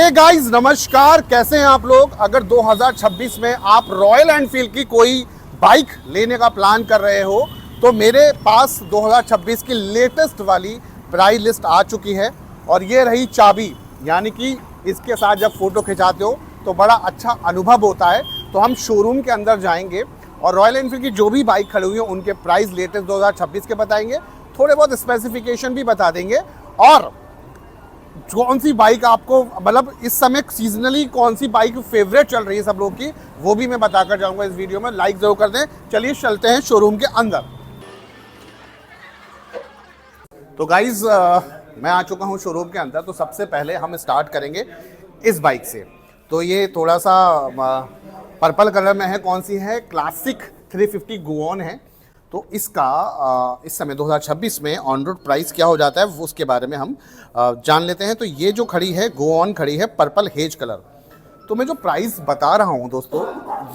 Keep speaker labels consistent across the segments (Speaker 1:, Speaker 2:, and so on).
Speaker 1: Hey guys, नमस्कार। कैसे हैं आप लोग? अगर 2026 में आप रॉयल एनफील्ड की कोई बाइक लेने का प्लान कर रहे हो तो मेरे पास 2026 की लेटेस्ट वाली प्राइस लिस्ट आ चुकी है और ये रही चाबी। यानी कि इसके साथ जब फोटो खिंचाते हो तो बड़ा अच्छा अनुभव होता है। तो हम शोरूम के अंदर जाएंगे और रॉयल एनफील्ड की जो भी बाइक खड़ी हुई है उनके प्राइस लेटेस्ट 2026 के बताएंगे, थोड़े बहुत स्पेसिफिकेशन भी बता देंगे और कौन सी बाइक आपको, मतलब इस समय सीजनली कौन सी बाइक फेवरेट चल रही है सब लोग की, वो भी मैं बताकर जाऊंगा इस वीडियो में। लाइक जरूर कर दें। चलिए चलते हैं शोरूम के अंदर। तो गाइज मैं आ चुका हूं शोरूम के अंदर। तो सबसे पहले हम स्टार्ट करेंगे इस बाइक से। तो ये थोड़ा सा पर्पल कलर में है। कौन सी है? क्लासिक 350 गुओन है। तो इसका इस समय 2026 में ऑन रोड प्राइस क्या हो जाता है वो उसके बारे में हम जान लेते हैं। तो ये जो खड़ी है गोऑन खड़ी है पर्पल हेज कलर। तो मैं जो प्राइस बता रहा हूँ दोस्तों,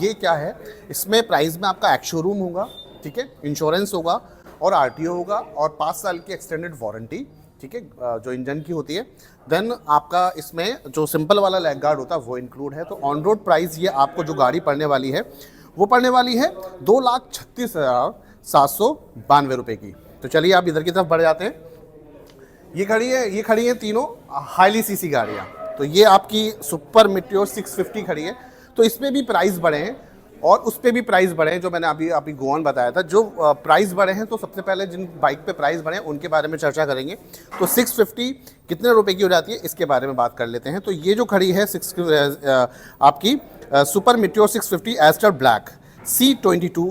Speaker 1: ये क्या है, इसमें प्राइस में आपका एक्स शोरूम होगा, ठीक है, इंश्योरेंस होगा और आरटीओ होगा और 5 साल की एक्सटेंडेड वारंटी, ठीक है, जो इंजन की होती है। देन आपका इसमें जो सिंपल वाला लेग गार्ड होता है वो इंक्लूड है। तो ऑन रोड प्राइस ये आपको जो गाड़ी पड़ने वाली है वो पड़ने वाली है 2,36,792 रुपये की। तो चलिए आप इधर की तरफ बढ़ जाते हैं। ये खड़ी है तीनों हाईली सीसी गाड़ियाँ। तो ये आपकी सुपर मीटियोर 650 खड़ी है। तो इसमें भी प्राइस बढ़े हैं और उस पर भी प्राइस बढ़े हैं, जो मैंने अभी गोवन बताया था। जो प्राइस बढ़े हैं, तो सबसे पहले जिन बाइक पे प्राइस बढ़े हैं उनके बारे में चर्चा करेंगे। तो 650 कितने रुपए की हो जाती है इसके बारे में बात कर लेते हैं। तो ये जो खड़ी है आपकी super meteor 650 ester black C22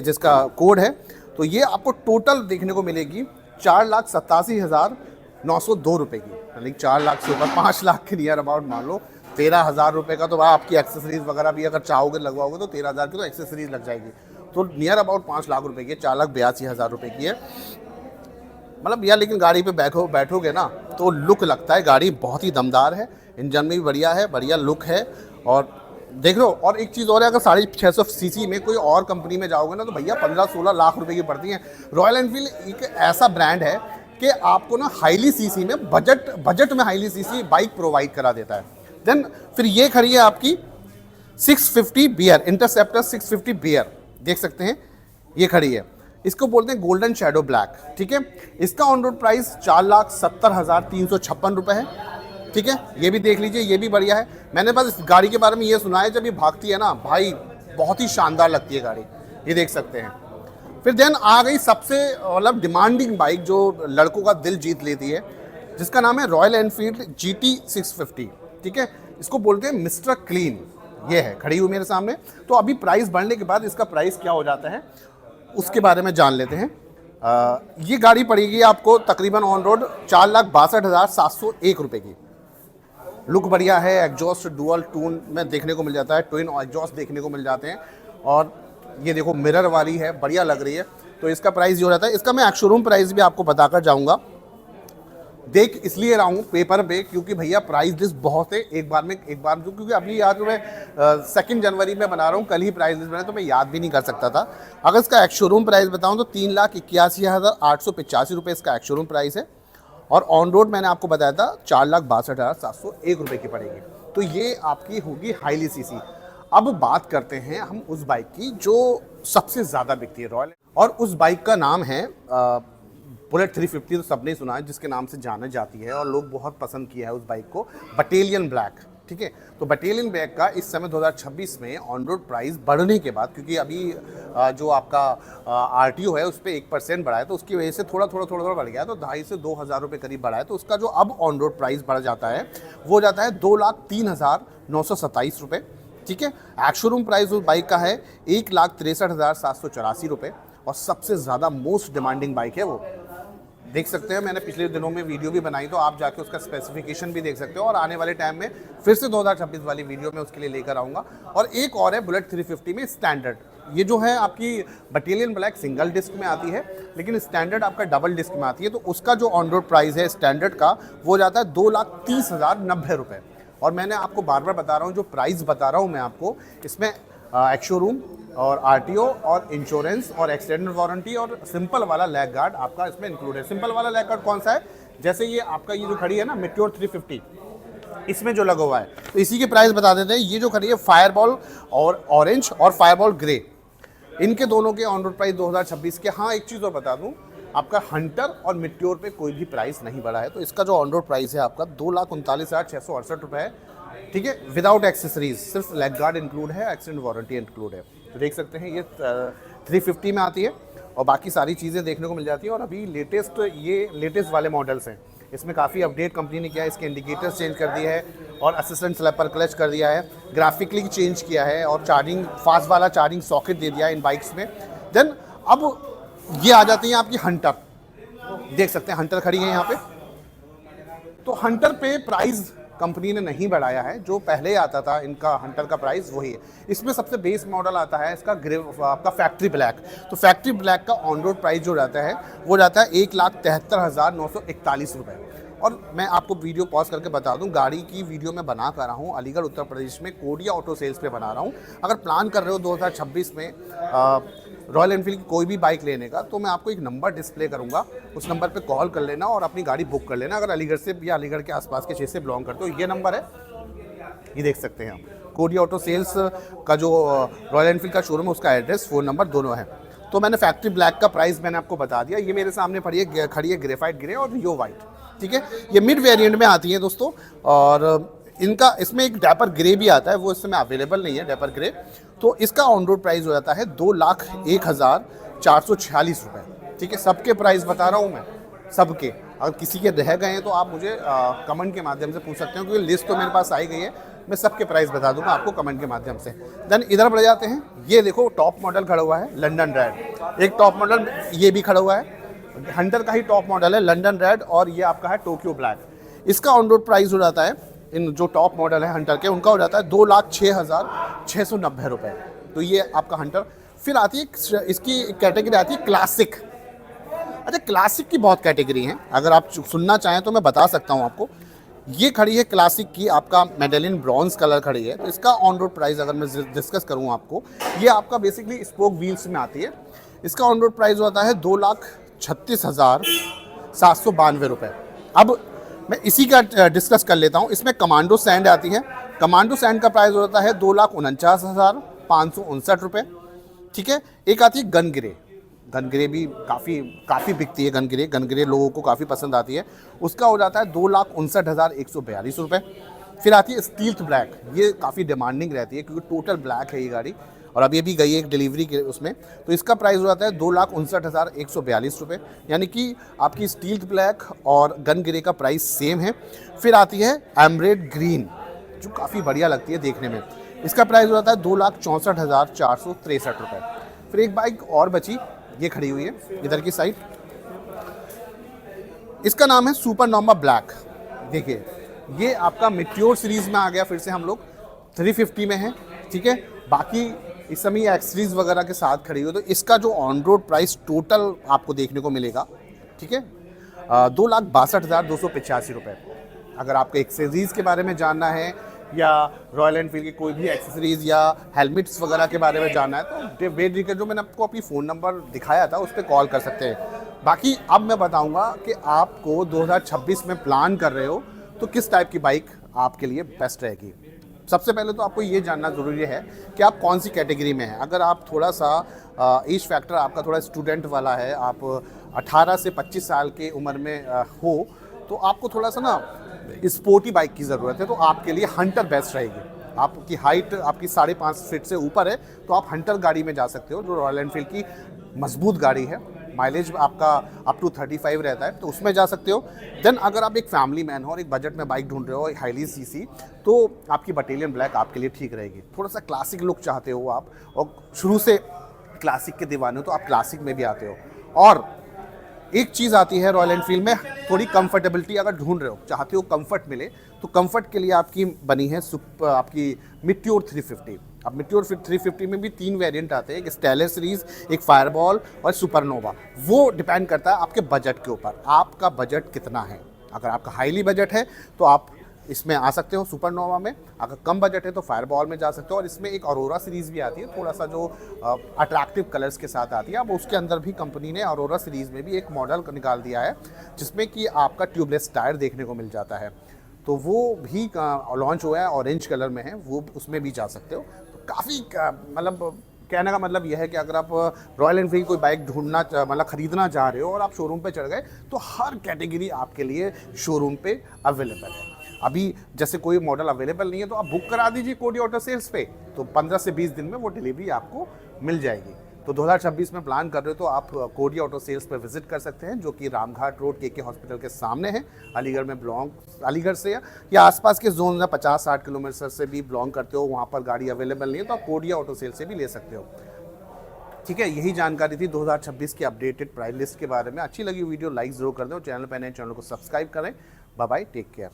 Speaker 1: जिसका कोड है। तो ये आपको टोटल देखने को मिलेगी 4,87,902 रुपये की। यानी 4 लाख से ऊपर 5 लाख के नियर अबाउट मान लो 13,000 रुपये का। तो आपकी एक्सेसरीज वगैरह भी अगर चाहोगे लगवाओगे तो 13,000 की तो एक्सेसरीज लग जाएगी। तो नियर अबाउट 5 लाख रुपये की, 4,82,000 रुपये की है। मतलब यार, लेकिन गाड़ी पे बैठोगे ना तो लुक लगता है। गाड़ी बहुत ही दमदार है, इंजन भी बढ़िया है, बढ़िया लुक है। और देख लो, और एक चीज़ और है, अगर 650 सीसी में कोई और कंपनी में जाओगे ना तो भैया 15-16 लाख रुपए की पड़ती हैं। रॉयल एनफील्ड एक ऐसा ब्रांड है कि आपको ना हाईली सीसी में बजट में हाईली सीसी बाइक प्रोवाइड करा देता है। देन फिर ये खड़ी है आपकी 650 बियर, इंटरसेप्टर 650 बियर, देख सकते हैं ये खड़ी है। इसको बोलते हैं गोल्डन शैडो ब्लैक, ठीक है। इसका ऑन रोड प्राइस 4,70,356 रुपये है, ठीक है। ये भी देख लीजिए, ये भी बढ़िया है। मैंने बस इस गाड़ी के बारे में ये सुना है, जब ये भागती है ना भाई बहुत ही शानदार लगती है गाड़ी, ये देख सकते हैं। फिर देन आ गई सबसे मतलब डिमांडिंग बाइक जो लड़कों का दिल जीत लेती है, जिसका नाम है रॉयल एनफील्ड GT 650, ठीक है। इसको बोलते हैं मिस्टर क्लीन। ये है खड़ी हुई मेरे सामने। तो अभी प्राइस बढ़ने के बाद इसका प्राइस क्या हो जाता है उसके बारे में जान लेते हैं। ये गाड़ी पड़ेगी आपको तकरीबन ऑन रोड 4,62,701 रुपये की। लुक बढ़िया है, एग्जॉस्ट डुअल टून में देखने को मिल जाता है, ट्विन एग्जॉस्ट देखने को मिल जाते हैं। और ये देखो मिरर वाली है, बढ़िया लग रही है। तो इसका प्राइस ये हो जाता है। इसका मैं एक्स शोरूम प्राइस भी आपको बताकर जाऊंगा। देख इसलिए रहा हूँ पेपर पे क्योंकि भैया प्राइस लिस्ट बहुत है, एक बार क्योंकि अभी याद मैं 2 जनवरी में बना रहा हूँ, कल ही प्राइस लिस्ट बना तो मैं याद भी नहीं कर सकता था। अगर इसका एक्स शोरूम प्राइस बताऊँ तो 3,81,885 रुपये इसका एक्स शोरूम प्राइस है। और ऑन रोड मैंने आपको बताया था 4,62,701 रुपये की पड़ेगी। तो ये आपकी होगी हाईली सीसी। अब बात करते हैं हम उस बाइक की जो सबसे ज़्यादा बिकती है रॉयल, और उस बाइक का नाम है बुलेट 350। तो सबने सुना है, जिसके नाम से जाना जाती है और लोग बहुत पसंद किया है उस बाइक को, बटालियन ब्लैक, ठीक है। तो बटालियन ब्लैक का इस समय 2026 में ऑन रोड प्राइस बढ़ने के बाद, क्योंकि अभी जो आपका आरटीओ है उस पर 1% बढ़ा है, तो उसकी वजह से थोड़ा बढ़ गया। तो 2,500 से 2,000 रुपये करीब बढ़ा है। तो उसका जो अब ऑन रोड प्राइस बढ़ जाता है वो जाता है 2,03,927 रुपये, ठीक है। एक्स शोरूम प्राइस उस बाइक का है 1,63,784 रुपये। और सबसे ज़्यादा मोस्ट डिमांडिंग बाइक है वो, देख सकते हैं। मैंने पिछले दिनों में वीडियो भी बनाई, तो आप जाके उसका स्पेसिफिकेशन भी देख सकते हो। और आने वाले टाइम में फिर से 2026 वाली वीडियो में उसके लिए लेकर आऊँगा। और एक और है बुलेट 350 में स्टैंडर्ड। ये जो है आपकी बटालियन ब्लैक सिंगल डिस्क में आती है, लेकिन स्टैंडर्ड आपका डबल डिस्क में आती है। तो उसका जो ऑन रोड प्राइस है स्टैंडर्ड का वो जाता है 2,30,090 रुपये। और मैंने आपको बार बार बता रहा हूँ, जो प्राइस बता रहा हूँ मैं आपको, इसमें एक्स शोरूम और आरटीओ और इंश्योरेंस और एक्सटेंडेड वारंटी और सिंपल वाला लैग गार्ड आपका इसमें इंक्लूड है। सिंपल वाला लैग गार्ड कौन सा है? जैसे ये आपका ये जो खड़ी है ना मीटियोर 350, इसमें जो लगा हुआ है, तो इसी के प्राइस बता देते हैं। ये जो खड़ी है फायरबॉल और ऑरेंज और फायरबॉल ग्रे, इनके दोनों के ऑन रोड प्राइस 2026 के। हाँ, एक चीज़ और बता दूं, आपका हंटर और मिट्योर पे कोई भी प्राइस नहीं बढ़ा है। तो इसका जो ऑन रोड प्राइस है आपका 2,39,668 रुपये है, ठीक है, विदाउट एक्सेसरीज। सिर्फ लेग गार्ड इंक्लूड है, एक्सीडेंट वारंटी इंक्लूड है। तो देख सकते हैं ये 350 में आती है और बाकी सारी चीज़ें देखने को मिल जाती हैं। और अभी ये लेटेस्ट वाले मॉडल्स हैं, इसमें काफ़ी अपडेट कंपनी ने किया है। इसके इंडिकेटर्स चेंज कर दिए है और असिस्टेंट स्लैपर क्लच कर दिया है, ग्राफिकली चेंज किया है और चार्जिंग फास्ट वाला चार्जिंग सॉकेट दे दिया है इन बाइक्स में। देन अब ये आ जाती है आपकी हंटर, देख सकते हैं हंटर खड़ी है यहाँ पे। तो हंटर पे प्राइस कंपनी ने नहीं बढ़ाया है, जो पहले आता था इनका हंटर का प्राइस वही है। इसमें सबसे बेस मॉडल आता है इसका आपका फैक्ट्री ब्लैक। तो फैक्ट्री ब्लैक का ऑन रोड प्राइस जो रहता है वो रहता है 1,73,941 रुपये। और मैं आपको वीडियो पॉज करके बता दूं, गाड़ी की वीडियो मैं बना कर रहा हूं अलीगढ़ उत्तर प्रदेश में कोडिया ऑटो सेल्स पे बना रहा हूं। अगर प्लान कर रहे हो 2026 में रॉयल एनफील्ड की कोई भी बाइक लेने का, तो मैं आपको एक नंबर डिस्प्ले करूंगा, उस नंबर पे कॉल कर लेना और अपनी गाड़ी बुक कर लेना। अगर अलीगढ़ से या अलीगढ़ के आसपास के क्षेत्र से बिलोंग करते हो, ये नंबर है, ये देख सकते हैं आप। कोडिया ऑटो सेल्स का जो रॉयल एनफील्ड का शोरूम है उसका एड्रेस, फ़ोन नंबर दोनों है। तो मैंने फैक्ट्री ब्लैक का प्राइस मैंने आपको बता दिया। ये मेरे सामने खड़ी है ग्रेफाइट ग्रे और रियो वाइट, ठीक है। ये मिड वेरिएंट में आती है दोस्तों। और इनका इसमें एक डैपर ग्रे भी आता है, वो इस समय अवेलेबल नहीं है डैपर ग्रे। तो इसका ऑन रोड प्राइस हो जाता है 2,01,446 रुपये, ठीक है। सबके प्राइस बता रहा हूँ मैं, सबके। अगर किसी के रह गए हैं तो आप मुझे कमेंट के माध्यम से पूछ सकते हो, क्योंकि लिस्ट तो मेरे पास आई गई है। मैं सबके प्राइस बता दूंगा आपको कमेंट के माध्यम से। देन इधर बढ़ जाते हैं। ये देखो टॉप मॉडल खड़ा हुआ है लंदन रेड, एक टॉप मॉडल ये भी खड़ा हुआ है, हंटर का ही टॉप मॉडल है लंदन रेड। और ये आपका है टोक्यो ब्लैक। इसका ऑन रोड प्राइस हो जाता है, इन जो टॉप मॉडल है हंटर के, उनका हो जाता है 2,06,690 रुपये। तो ये आपका हंटर। फिर आती है इसकी कैटेगरी आती है क्लासिक। अच्छा, क्लासिक की बहुत कैटेगरी हैं, अगर आप सुनना चाहें तो मैं बता सकता हूँ आपको। ये खड़ी है क्लासिक की आपका मेडेलिन ब्रॉन्ज कलर खड़ी है। तो इसका ऑन रोड प्राइस अगर मैं डिस्कस करूँ आपको, ये आपका बेसिकली स्पोक व्हील्स में आती है। इसका ऑन रोड प्राइस होता है 2,36,792 रुपये। अब मैं इसी का डिस्कस कर लेता हूँ। इसमें कमांडो सैंड आती है। कमांडो सैंड का प्राइस होता है 2,49,559 रुपये, ठीक है। एक आती है गन ग्रे। गन ग्रे भी काफ़ी बिकती है। गन ग्रे लोगों को काफ़ी पसंद आती है। उसका हो जाता है 2,59,142 रुपये। फिर आती है स्टील्थ ब्लैक। ये काफ़ी डिमांडिंग रहती है क्योंकि टोटल ब्लैक है ये गाड़ी, और अभी अभी गई है एक डिलीवरी के उसमें। तो इसका प्राइस हो जाता है 2,59,142 रुपये, यानी कि आपकी स्टील्थ ब्लैक और गन ग्रे का प्राइस सेम है। फिर आती है एमरेड ग्रीन, जो काफ़ी बढ़िया लगती है देखने में। इसका प्राइस हो जाता है 2,64,463 रुपये। फिर एक बाइक और बची, ये खड़ी हुई है इधर की साइड। इसका नाम है सुपरनोवा ब्लैक। देखिए, ये आपका मिट्योर सीरीज़ में आ गया। फिर से हम लोग 350 में है, ठीक है। बाकी इस समय एक्सेसरीज वगैरह के साथ खड़ी हो। तो इसका जो ऑन रोड प्राइस टोटल आपको देखने को मिलेगा, ठीक है, 2,62,285 रुपये। अगर आपको एक्सेसरीज़ के बारे में जानना है या रॉयल एनफील्ड की कोई भी एक्सेसरीज़ या हेलमेट्स वगैरह के बारे में जानना है, तो बेफिक्र जो मैंने आपको अपनी फ़ोन नंबर दिखाया था उस पर कॉल कर सकते हैं। बाकी अब मैं बताऊंगा कि आपको 2026 में प्लान कर रहे हो तो किस टाइप की बाइक आपके लिए बेस्ट रहेगी। सबसे पहले तो आपको ये जानना ज़रूरी है कि आप कौन सी कैटेगरी में हैं। अगर आप थोड़ा सा एज फैक्टर आपका थोड़ा स्टूडेंट वाला है, आप 18 से 25 साल के उम्र में हो, तो आपको थोड़ा सा ना स्पोर्टी बाइक की ज़रूरत है। तो आपके लिए हंटर बेस्ट रहेगी। आपकी हाइट आपकी 5.5 फीट से ऊपर है तो आप हंटर गाड़ी में जा सकते हो, जो रॉयल एनफील्ड की मजबूत गाड़ी है। माइलेज आपका अप टू 35 रहता है, तो उसमें जा सकते हो। देन अगर आप एक फैमिली मैन हो और एक बजट में बाइक ढूंढ रहे हो हाईली सीसी, तो आपकी बटालियन ब्लैक आपके लिए ठीक रहेगी। थोड़ा सा क्लासिक लुक चाहते हो आप और शुरू से क्लासिक के दीवाने हो, तो आप क्लासिक में भी आते हो। और एक चीज़ आती है रॉयल एनफील्ड में, थोड़ी कंफर्टेबिलिटी अगर ढूंढ रहे हो, चाहते हो कंफर्ट मिले, तो कंफर्ट के लिए आपकी बनी है आपकी मिट्योर 350। अब मिट्योर 350 में भी 3 वेरिएंट आते हैं, एक स्टेलर सीरीज़, एक फायरबॉल और सुपरनोवा। वो डिपेंड करता है आपके बजट के ऊपर, आपका बजट कितना है। अगर आपका हाईली बजट है तो आप इसमें आ सकते हो सुपरनोवा में, अगर कम बजट है तो फायरबॉल में जा सकते हो। और इसमें एक अरोरा सीरीज़ भी आती है, थोड़ा सा जो अट्रैक्टिव कलर्स के साथ आती है। अब उसके अंदर भी कंपनी ने अरोरा सीरीज़ में भी एक मॉडल निकाल दिया है जिसमें कि आपका ट्यूबलेस टायर देखने को मिल जाता है। तो वो भी लॉन्च हुआ है, ऑरेंज कलर में है, वो उसमें भी जा सकते हो। तो काफ़ी मतलब कहने का मतलब यह है कि अगर आप रॉयल एनफील्ड कोई बाइक ढूंढना मतलब ख़रीदना चाह रहे हो और आप शोरूम पे चढ़ गए, तो हर कैटेगरी आपके लिए शोरूम पे अवेलेबल है। अभी जैसे कोई मॉडल अवेलेबल नहीं है तो आप बुक करा दीजिए कोडी ऑटो सेल्स पे, तो 15 से 20 दिन में वो डिलीवरी आपको मिल जाएगी। तो 2026 में प्लान कर रहे हो तो आप कोडी ऑटो सेल्स पर विजिट कर सकते हैं, जो कि रामघाट रोड के हॉस्पिटल के सामने है। अलीगढ़ में अलीगढ़ से या आसपास के जोन में 50-60 किलोमीटर से भी बिलोंग करते हो, वहाँ पर गाड़ी अवेलेबल नहीं है तो आप कोडिया ऑटो सेल्स से भी ले सकते हो। ठीक है, यही जानकारी थी 2026 की अपडेटेड प्राइस लिस्ट के बारे में। अच्छी लगी वीडियो लाइक जरूर कर दें, चैनल पर नए चैनल को सब्सक्राइब करें। Bye bye, take care.